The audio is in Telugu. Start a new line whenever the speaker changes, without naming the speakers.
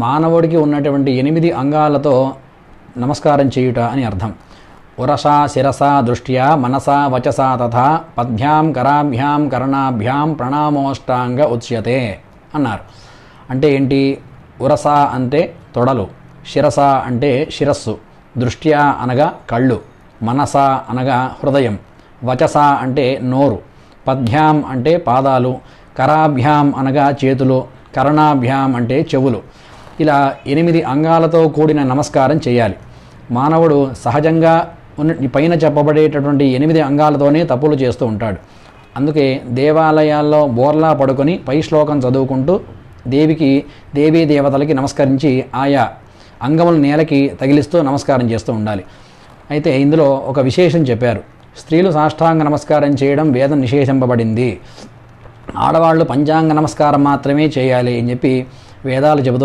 మానవుడికి ఉన్నటువంటి 8 అంగాలతో నమస్కారం చేయుట అని అర్థం. ఉరసా శిరసా దృష్ట్యా మనసా వచసా తథా పద్భ్యాం కరాభ్యాం కర్ణాభ్యాం ప్రణామోష్టాంగ ఉచ్యతే అన్నారు. అంటే ఏంటి? ఉరస అంటే తొడలు, శిరస అంటే శిరస్సు, దృష్ట్యా అనగా కళ్ళు, మనస అనగా హృదయం, వచస అంటే నోరు, పద్భ్యాం అంటే పాదాలు, కరాభ్యాం అనగా చేతులు, కర్ణాభ్యాం అంటే చెవులు. ఇలా 8 అంగాలతో కూడిన నమస్కారం చేయాలి. మానవుడు సహజంగా పైన చెప్పబడేటటువంటి 8 అంగాలతోనే తప్పులు చేస్తూ ఉంటాడు. అందుకే దేవాలయాల్లో బోర్లా పడుకొని పై శ్లోకం చదువుకుంటూ దేవీ దేవతలకి నమస్కరించి ఆయా అంగముల నేలకి తగిలిస్తూ నమస్కారం చేస్తూ ఉండాలి. అయితే ఇందులో ఒక విశేషం చెప్పారు. స్త్రీలు సాష్టాంగ నమస్కారం చేయడం వేదం నిషేధింపబడింది, ఆడవాళ్ళు పంచాంగ నమస్కారం మాత్రమే చేయాలి అని చెప్పి వేదాలు చెబుతూ